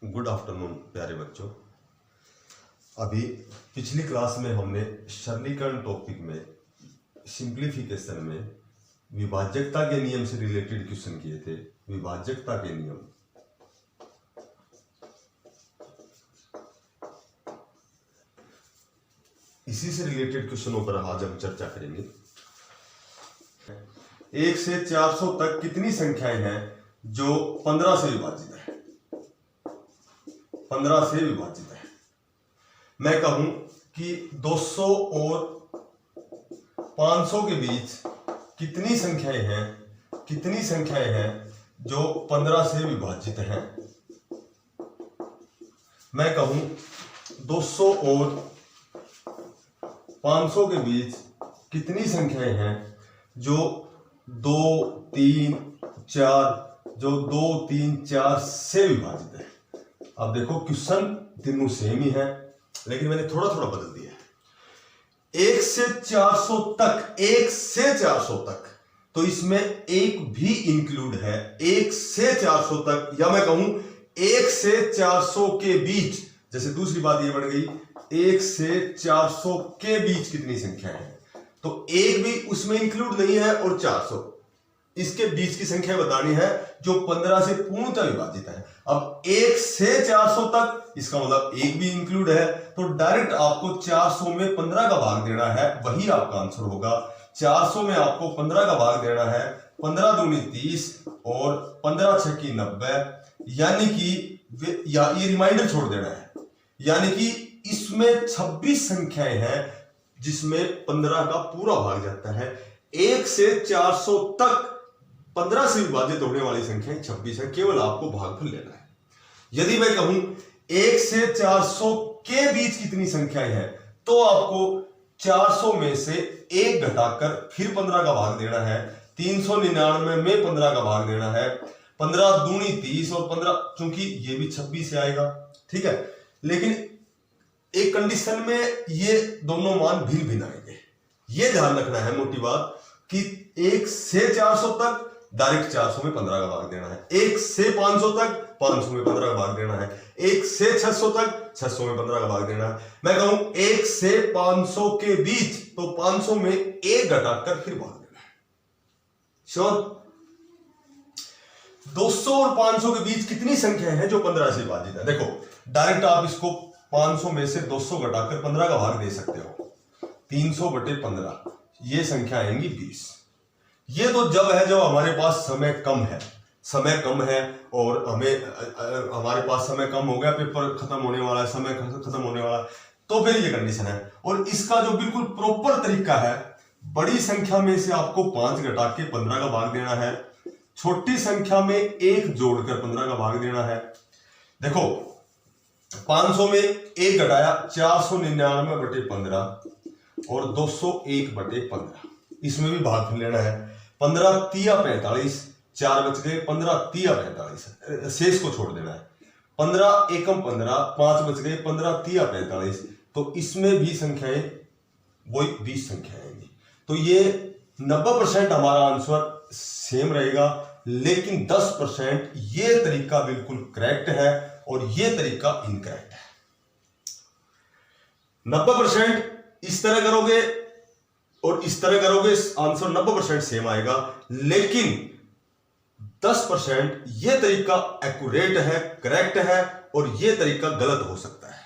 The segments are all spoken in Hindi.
गुड आफ्टरनून प्यारे बच्चों। अभी पिछली क्लास में हमने सरलीकरण टॉपिक में सिंप्लीफिकेशन में विभाज्यता के नियम से रिलेटेड क्वेश्चन किए थे। विभाज्यता के नियम, इसी से रिलेटेड क्वेश्चनों पर आज हम चर्चा करेंगे। 1 से 400 तक कितनी संख्याएं हैं जो 15 से विभाजित है? 15 से विभाजित है। मैं कहूं कि 200 और 500 के बीच कितनी संख्याएं हैं जो 15 से विभाजित हैं? मैं कहूं 200 और 500 के बीच कितनी संख्याएं हैं जो 2, 3, 4 से विभाजित है। अब देखो क्वेश्चन तीनों सेम ही है, लेकिन मैंने थोड़ा थोड़ा बदल दिया है। 1 से 400 तक तो इसमें एक भी इंक्लूड है। 1 से 400 तक, या मैं कहूं 1 से 400 के बीच। जैसे दूसरी बात ये बढ़ गई, 1 से 400 के बीच कितनी संख्या है, तो एक भी उसमें इंक्लूड नहीं है और 400 इसके बीच की संख्या बतानी है जो 15 से पूर्णतः विभाजित है। अब 1 से 400 तक, इसका मतलब एक भी इंक्लूड है, तो डायरेक्ट आपको 400 में 15 का भाग देना है, वही आपका आंसर होगा। 400 में आपको 15 का भाग देना है। 15 दूनी 30 और 15 छक्की 90, यानी कि ये रिमाइंडर छोड़ देना है, यानी कि इसमें 26 संख्याएं हैं जिसमें 15 का पूरा भाग जाता है। 1 से 400 तक 15 से विभाजित होने वाली संख्या 26 है, केवल आपको भागफल लेना है। यदि मैं कहूं 1 से 400 के बीच कितनी संख्याएं हैं, तो आपको 400 में से 1 घटाकर फिर 15 का भाग देना है। 399 में 15 का भाग देना है। 15 दूनी 30 और 15, चूंकि ये भी 26 से आएगा, ठीक है, लेकिन एक कंडीशन में ये दोनों मान भिन्न भिन्न आएंगे। ये ध्यान रखना है, मोटी बात, कि 1 से 400 तक डायरेक्ट 400 में 15 का भाग देना है। 1 से 500 तक 500 में 15 का भाग देना है। 1 से 600 तक 600 में 15 का भाग देना है। मैं कहूं 1 से 500 के बीच, तो 500 में 1 घटाकर फिर भाग देना है। श्योर? 200 और 500 के बीच कितनी संख्या है जो 15 से विभाजित है? देखो डायरेक्ट आप इसको 500 में से 200 घटाकर 15 का भाग दे सकते हो। 300 बटे 15, ये संख्या आएंगी 20। ये तो जब है जब हमारे पास समय कम है और हमारे पास समय कम हो गया, पेपर खत्म होने वाला है, समय खत्म होने वाला है, तो फिर ये कंडीशन है। और इसका जो बिल्कुल प्रॉपर तरीका है, बड़ी संख्या में से आपको 5 घटा के 15 का भाग देना है, छोटी संख्या में 1 जोड़कर 15 का भाग देना है। देखो 500 में 1 घटाया 499 बटे 15 और 201 बटे 15, इसमें भी भाग लेना है। 15 तिया 45, 4 बच गए, 15 तिया 45, शेष को छोड़ देना है। 15 एकम 15, 5 बच गए, 15 तिया 45, तो इसमें भी संख्याएं वही 20 संख्याएं आएंगी। तो ये 90% हमारा आंसर सेम रहेगा, लेकिन 10% ये तरीका बिल्कुल करेक्ट है और ये तरीका इनकरेक्ट है। 90% इस तरह करोगे और इस तरह करोगे, आंसर 90% सेम आएगा, लेकिन 10% ये तरीका एक्यूरेट है, करेक्ट है, और ये तरीका गलत हो सकता है।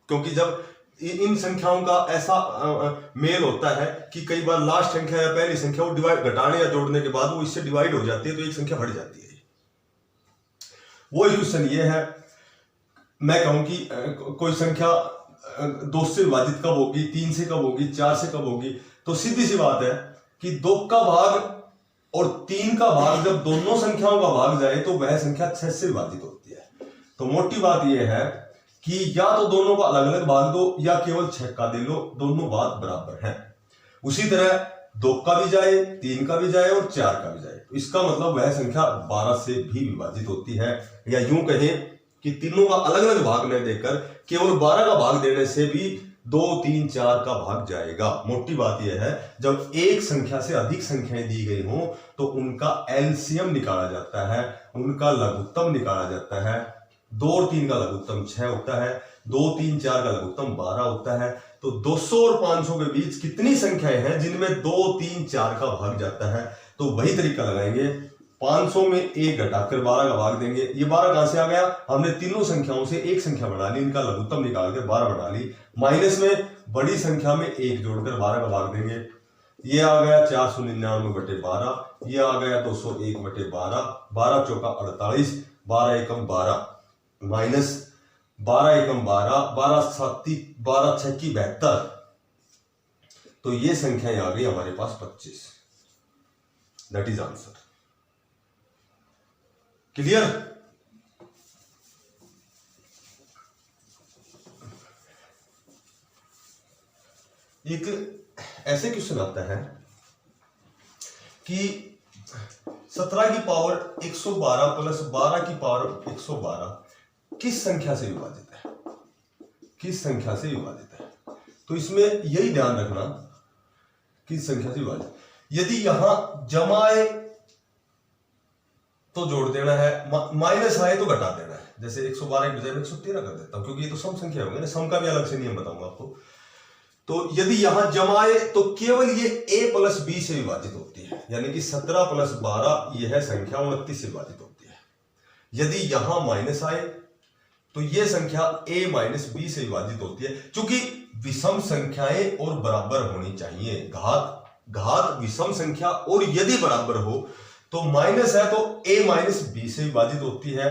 क्योंकि जब इन संख्याओं का ऐसा मेल होता है कि कई बार लास्ट संख्या या पहली संख्या वो डिवाइड, घटाने या जोड़ने के बाद वो इससे डिवाइड हो जाती है, तो एक संख्या बढ़ जाती है। वो क्वेश्चन ये है, मैं कहूं कि कोई संख्या 2 से विभाजित कब होगी, 3 से कब होगी, 4 से कब होगी, तो सीधी सी बात है कि 2 का भाग और 3 का भाग जब दोनों संख्याओं का भाग जाए तो वह संख्या 6 से विभाजित होती है। तो मोटी बात यह है कि या तो दोनों का अलग अलग भाग दो या केवल 6 का दे लो, दोनों बात बराबर है। उसी तरह 2 का भी जाए, 3 का भी जाए और 4 का भी जाए, तो इसका मतलब वह संख्या 12 से भी विभाजित होती है। या यूं कहें कि तीनों का अलग अलग भाग न देकर केवल 12 का भाग देने से भी 2, 3, 4 का भाग जाएगा। मोटी बात यह है, जब एक संख्या से अधिक संख्याएं दी गई हो तो उनका एलसीएम निकाला जाता है, उनका लघुत्तम निकाला जाता है। 2 और 3 का लघुत्तम 6 होता है, 2, 3, 4 का लघुत्तम 12 होता है। तो 200 और 500 के बीच कितनी संख्याएं हैं जिनमें 2, 3, 4 का भाग जाता है? तो वही तरीका लगाएंगे। 500 में 1 घटाकर 12 का भाग देंगे। ये 12 कहां से आ गया? हमने तीनों संख्याओं से एक संख्या बढ़ा ली, इनका लघुत्तम निकाल के 12 बढ़ा ली। माइनस में बड़ी संख्या में 1 जोड़कर 12 का भाग देंगे। ये आ गया 499/12, ये आ गया 201/12, 12 चौका 48, 12 एकम 12 माइनस 12 एकम 12, 12 7 12 6 72। तो ये संख्याएं आ गई हमारे पास 25। That is answer. क्लियर? एक ऐसे क्वेश्चन आता है कि 17 की पावर 112 प्लस 12 की पावर 112 किस संख्या से विभाजित है? किस संख्या से विभाजित है? तो इसमें यही ध्यान रखना किस संख्या से विभाजित। यदि यहां जमा आए तो जोड़ देना है, माइनस आए तो घटा देना है। जैसे 112 की बजाय मैं 113 कर देता हूं, क्योंकि ये तो सम संख्या होगी ना, सम का भी अलग से नियम बताऊंगा आपको। तो यदि यहां जमाए तो केवल ये a प्लस b से विभाजित होती है, यानी कि 17 प्लस 12 यह संख्या 29 से विभाजित होती है। यदि यहां माइनस आए तो यह संख्या a माइनस b से विभाजित होती है। क्योंकि विषम संख्याएं और बराबर होनी चाहिए, घात विषम संख्या और यदि बराबर हो तो माइनस है तो a माइनस b से विभाजित होती है,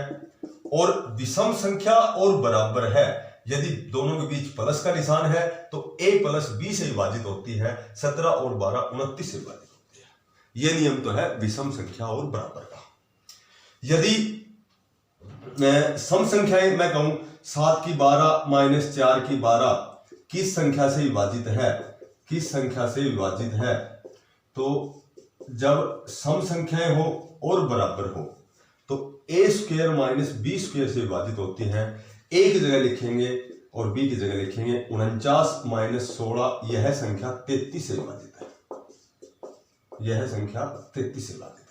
और विषम संख्या और बराबर है यदि दोनों के बीच प्लस का निशान है तो a प्लस b से विभाजित होती है। 17 और 12 29 से विभाजित होती है। यह नियम तो है विषम संख्या और बराबर का। यदि सम संख्याएं मैं कहूं 7 की 12 माइनस 4 की 12 किस संख्या से विभाजित है? किस संख्या से विभाजित है? तो जब सम संख्याएं हो और बराबर हो तो a square minus b square से विभाजित होती है। a की जगह लिखेंगे और b की जगह लिखेंगे 49 माइनस 16, यह संख्या 33 से विभाजित है। यह संख्या 33 से विभाजित है।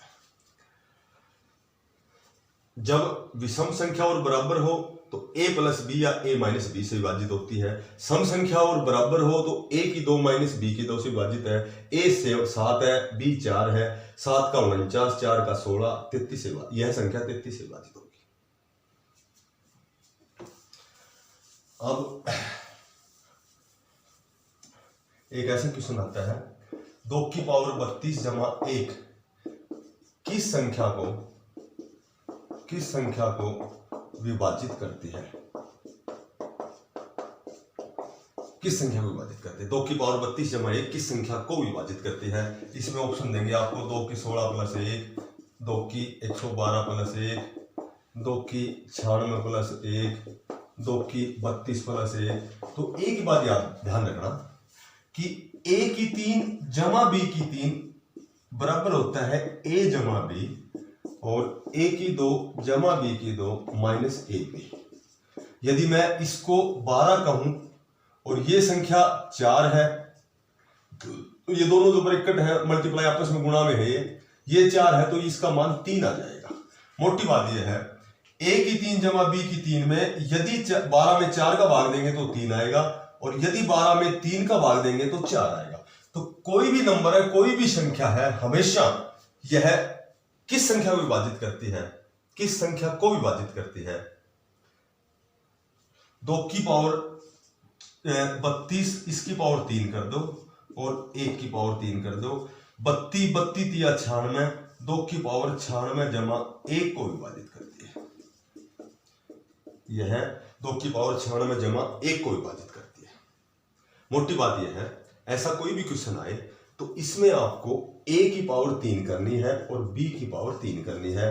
जब विषम संख्या और बराबर हो तो a प्लस b या a माइनस b से विभाजित होती है। सम संख्या और बराबर हो तो a की 2 माइनस b की 2 से विभाजित है। a से 7 है, b 4 है, 7 का 49, 4 का 16, 33 से विभाजित, यह संख्या 33 से विभाजित होगी। अब एक ऐसा क्वेश्चन आता है 2 की पावर 32 जमा 1 किस संख्या को विभाजित करती है? किस संख्या को विभाजित करती है? 2 की पावर 32 जमा 1 किस संख्या को विभाजित करती है? इसमें ऑप्शन देंगे आपको 2 की 16 प्लस 1, 2 की 112 प्लस 1, 2 की 96 प्लस 1, 2 की 32 प्लस 1। तो एक ही बात याद ध्यान रखना कि a की 3 जमा b की 3 बराबर होता है a जमा b, और a की 2 जमा b की 2 माइनस ab। यदि मैं इसको 12 कहूं और ये संख्या 4 है तो ये दोनों जो ब्रैकेट है मल्टीप्लाई आपस में गुणा में है, ये 4 है तो इसका मान 3 आ जाएगा। मोटी बात यह है a की 3 जमा b की 3 में यदि 12 में 4 का भाग देंगे तो 3 आएगा, और यदि 12 में 3 का भाग देंगे तो 4 आएगा। तो कोई भी नंबर है, कोई भी संख्या है, हमेशा यह किस संख्या को विभाजित करती है? किस संख्या को विभाजित करती है? 2 की पावर 32 इसकी पावर 3 कर दो और 1 की पावर 3 कर दो। 32 32 या 96, 2 की पावर 96 जमा 1 को विभाजित करती है। यह 2 की पावर 96 जमा 1 को विभाजित करती है। मोटी बात यह है ऐसा कोई भी क्वेश्चन आए तो इसमें आपको a की पावर 3 करनी है और b की पावर 3 करनी है।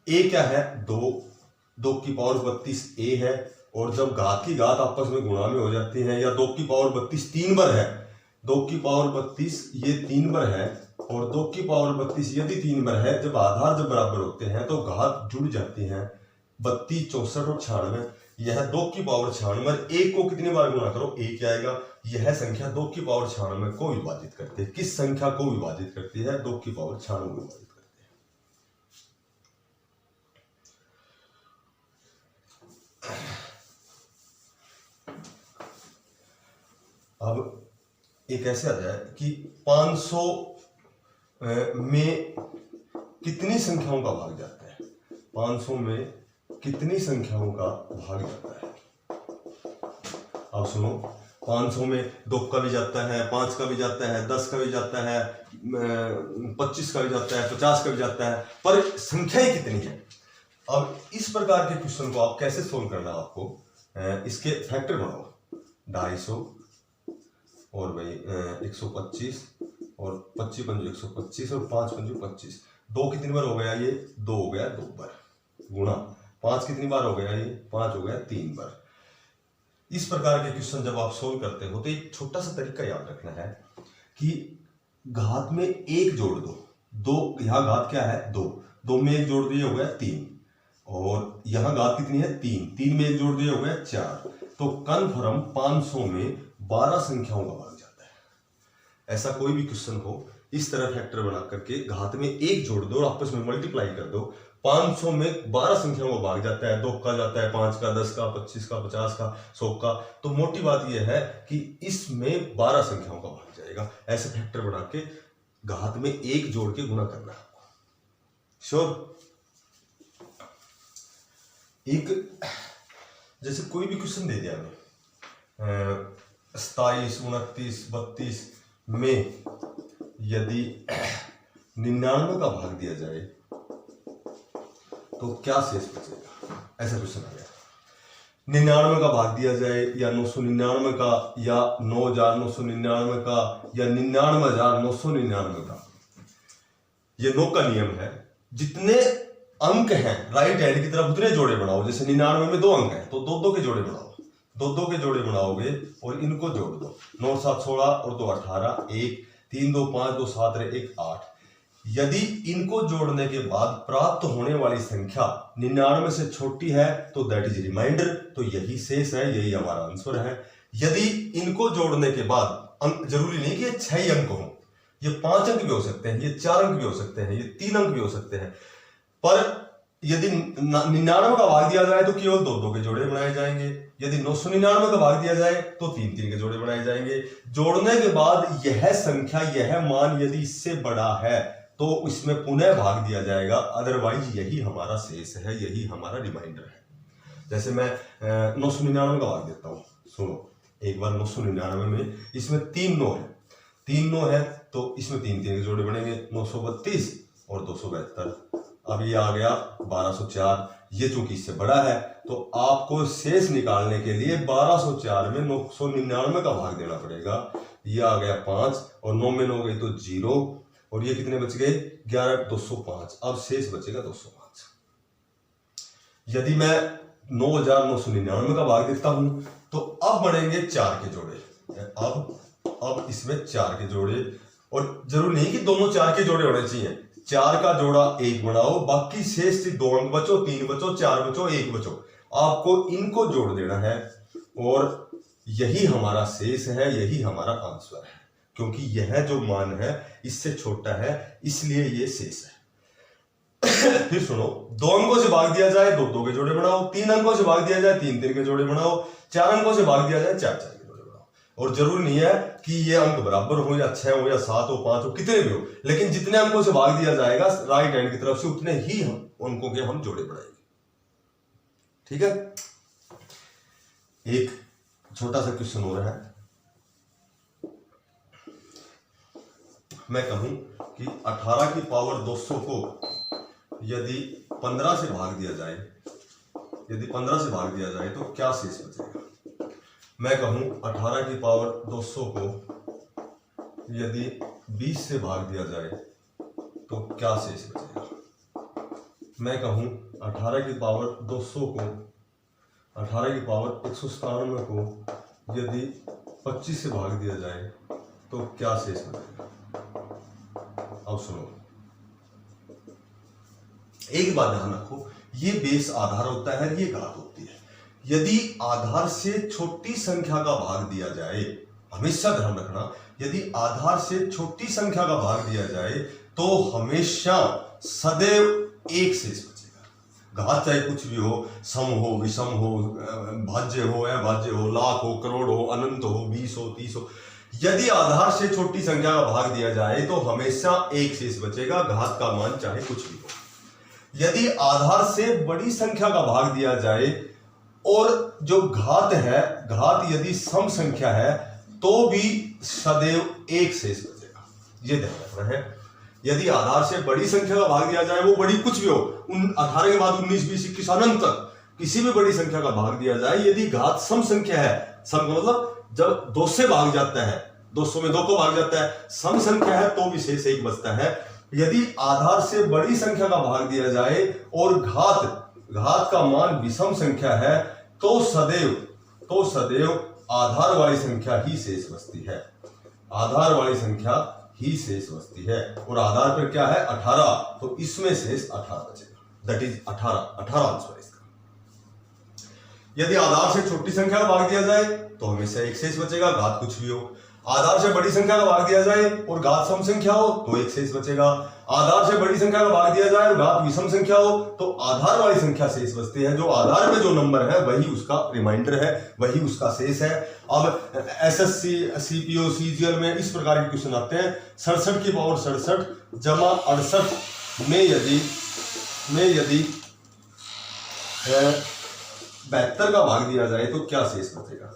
a क्या है? 2 की पावर 32 a है, और जब घात की घात आपस में गुणा में हो जाती है, या 2 की पावर 32 3 बार है, 2 की पावर 32 ये 3 बार है, और 2 की पावर 32 यदि 3 बार है, जब आधार जब बराबर होते हैं तो घात जुड़ जाती हैं। 32 64 और 96, यह 2 की पावर 96, 1 को कितनी बार गुणा करो 1 आएगा। यह संख्या 2 की पावर 96 को विभाजित करती है। किस संख्या को विभाजित करती है? 2 की पावर 96 को विभाजित करती है। अब एक ऐसे आ जाए कि 500 में कितनी संख्याओं का भाग जाता है, 500 में कितनी संख्याओं का भाग जाता है। अब सुनो, 500 में 2 का भी जाता है, 5 का भी जाता है, 10 का भी जाता है, 25 का भी जाता है, 50 का भी जाता है, पर संख्याएं कितनी है। अब इस प्रकार के क्वेश्चन को आप कैसे सोल्व करना है, आपको इसके फैक्टर बनाओ, 250 और भाई 125 और 25 पंजू 125 और 5 पंजू 25, 2 कितनी बार हो गया ये, 2 हो गया 2 बार, गुणा 5 कितनी बार हो गया ये, 5 हो गया 3 बार। इस प्रकार के क्वेश्चन जब आप सोल्व करते हो तो एक छोटा सा तरीका याद रखना है कि घात में 1 जोड़ दो, यहाँ घात क्या है 2, 2 में 1 जोड़ दिए हो गया 3, और यहाँ घात कितनी है 3, 3 में 1 जोड़ दिए हो गया 4, तो कन्फर्म 500 में 12 संख्याओं का भाग जाता है। ऐसा कोई भी क्वेश्चन हो, इस तरह फैक्टर बना करके घात में 1 जोड़ दो और आपस में मल्टीप्लाई कर दो, 500 में 12 संख्याओं का भाग जाता है, 2 का जाता है, 5 का, 10 का, 25 का, 50 का, 100 का। तो मोटी बात यह है कि इसमें 12 संख्याओं का भाग जाएगा। ऐसे फैक्टर बना के घात में 1 जोड़ के गुणा करना है आपको। श्योर। एक जैसे कोई भी क्वेश्चन दे दिया हमें, 27, 29, 32 में यदि 99 का भाग दिया जाए तो क्या शेष बचेगा, ऐसा क्वेश्चन आ गया। 99 का भाग दिया जाए या 999 का या 9999 का या 99,999 का, ये 9 का नियम है। जितने अंक हैं राइट हैंड की तरफ उतने जोड़े बनाओ। जैसे 99 में 2 अंक हैं तो 2 के जोड़े बनाओ, 2 के जोड़े बनाओगे और इनको जोड़ दो, 9 7 16 और 2 18, 1 3 2 5 2 7 1 8। यदि इनको जोड़ने के बाद प्राप्त होने वाली संख्या 99 से छोटी है तो दैट इज रिमाइंडर, तो यही शेष है, यही हमारा आंसर है। यदि इनको जोड़ने के बाद अंक, जरूरी नहीं कि ये 6 अंक हो, ये 5 अंक भी हो सकते हैं, ये 4 अंक भी हो सकते हैं, ये 3 अंक भी हो सकते हैं, पर यदि 99 का भाग दिया जाए तो केवल 2 के जोड़े बनाए जाएंगे। यदि 999 का भाग दिया जाए तो 3 के जोड़े बनाए जाएंगे। जोड़ने के बाद यह संख्या, यह मान यदि इससे बड़ा है तो इसमें पुनः भाग दिया जाएगा, अदरवाइज यही हमारा शेष है, यही हमारा रिमाइंडर है। जैसे मैं 999 का भाग देता हूं, सुनो एक बार। 999 में इसमें 3 9 है, 3 9 है तो इसमें 3 के जोड़े बनेंगे, 932 और 272। अब ये आ गया 1204, ये चूंकि इससे बड़ा है तो आपको शेष निकालने के लिए 1204 में 999 का भाग देना पड़ेगा। ये आ गया 5 और 9 में 9 गई तो 0, और ये कितने बच गए 11 205। अब शेष बचेगा 205। यदि मैं 9999 का भाग देता हूं तो अब बनेंगे 4 के जोड़े। अब इसमें 4 के जोड़े, और जरूर नहीं कि दोनों 4 के जोड़े होने चाहिए, 4 का जोड़ा 1 बनाओ, बाकी शेष 2 अंक बचो, 3 बचो, 4 बचो, 1 बचो, आपको इनको जोड़ देना है और यही हमारा शेष है, यही हमारा आंसर है। क्योंकि यह जो मान है इससे छोटा है, इसलिए ये शेष है। फिर सुनो, 2 अंकों से भाग दिया जाए 2 के जोड़े बनाओ, 3 अंकों से भाग दिया जाए 3 के जोड़े बनाओ, 4 अंकों से भाग दिया जाए 4 के जोड़े बनाओ। और जरूरी नहीं है कि ये अंक बराबर हो या 6 हो या 7 हो, 5 हो, कितने भी हो, लेकिन जितने अंकों से भाग दिया जाएगा राइट हैंड की तरफ से उतने ही अंकों के हम जोड़े बनाएंगे। ठीक है। एक छोटा सा क्वेश्चन हो रहा है, मैं कहूं कि 18 की पावर 200 को यदि 15 से भाग दिया जाए, यदि 15 से भाग दिया जाए तो क्या शेष बचेगा। मैं कहूं 18 की पावर 200 को यदि 20 से भाग दिया जाए तो क्या शेष बचेगा। मैं कहूं 18 की पावर 200 को, 18 की पावर 197 को यदि 25 से भाग दिया जाए तो क्या शेष बचेगा। अब सुनो, एक बात ध्यान रखो, ये बेस आधार होता है, ये घात होती है। यदि आधार से छोटी संख्या का भाग दिया जाए, हमेशा ध्यान रखना, यदि आधार से छोटी संख्या का भाग दिया जाए तो हमेशा सदैव एक शेष बचेगा। घात चाहे कुछ भी हो, सम हो, विषम हो, भाज्य हो, अभाज्य हो, लाख हो, करोड़ हो, अनंत हो, 20 हो, 30 हो, यदि आधार से छोटी संख्या का भाग दिया जाए तो हमेशा एक शेष बचेगा, घात का मान चाहे कुछ भी हो। यदि आधार से बड़ी संख्या का भाग दिया जाए और जो घात है, घात यदि सम संख्या है तो भी सदैव एक शेष बचेगा, ये ध्यान रखना है। यदि आधार से बड़ी संख्या का भाग दिया जाए, वो बड़ी कुछ भी हो, 18 के बाद 19, 20, 21 अनंत तक किसी भी बड़ी संख्या का भाग दिया जाए, यदि घात सम संख्या है, सम का मतलब जब 2 से भाग जाता है, 200 में 2 को भाग जाता है, सम संख्या है तो भी शेष एक बचता है। यदि आधार से बड़ी संख्या का भाग दिया जाए और घात का मान विषम संख्या है तो सदैव आधार वाली संख्या ही शेष बचती है, आधार वाली संख्या ही शेष बचती है। और आधार पर क्या है 18, तो इसमें शेष 18 बचेगा, दैट इज 18 आंसर इसका। यदि आधार से छोटी संख्या का भाग दिया जाए तो हमेशा एक शेष बचेगा, घात कुछ भी हो। आधार से बड़ी संख्या का भाग दिया जाए और घात सम संख्या हो तो एक शेष बचेगा। आधार से बड़ी संख्या का भाग दिया जाए और घात विषम संख्या हो तो आधार वाली संख्या शेष बचती है। जो आधार में जो नंबर है वही उसका रिमाइंडर है, वही उसका शेष है। अब एसएससी, सीपीओ, सीजीएल में इस प्रकार के क्वेश्चन आते हैं। 67 की पावर 67 जमा 68 में यदि 72 का भाग दिया जाए तो क्या शेष बचेगा,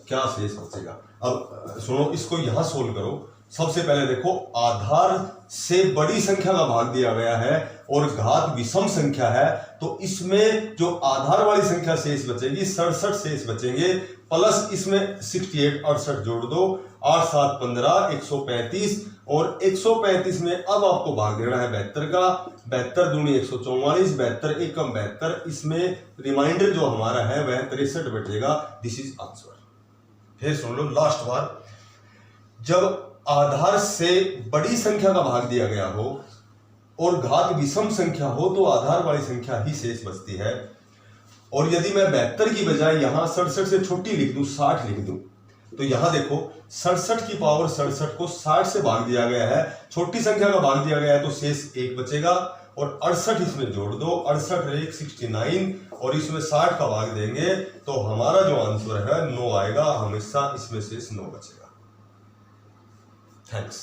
क्या शेष बचेगा। अब सुनो, इसको यहां सोल्व करो। सबसे पहले देखो, आधार से बड़ी संख्या का भाग दिया गया है और घात विषम संख्या है, तो इसमें जो आधार वाली संख्या शेष बचेगी 67 शेष बचेंगे, प्लस इसमें 68 68 जोड़ दो, 8 7 15 135 और 135 में अब आपको भाग देना है 72 का। 72 दूनी 144, 72 एकम 72, इसमें रिमाइंडर जो हमारा है वह 63 बचेगा। This is answer. फिर सुन लो लास्ट बार, जब आधार से बड़ी संख्या का भाग दिया गया हो और घात विषम संख्या हो तो आधार वाली संख्या ही शेष बचती है। और यदि मैं 72 की बजाय यहां 67 से छोटी लिख दूं, 60 लिख दूं, तो यहां देखो 67 की पावर 67 को 60 से भाग दिया गया है, छोटी संख्या का भाग दिया गया है तो शेष एक बचेगा और 68 इसमें जोड़ दो, 68 1 69 और इसमें 60 का भाग देंगे तो हमारा जो आंसर है 9 आएगा। हमेशा इसमें शेष 9 बचेगा। थैंक्स।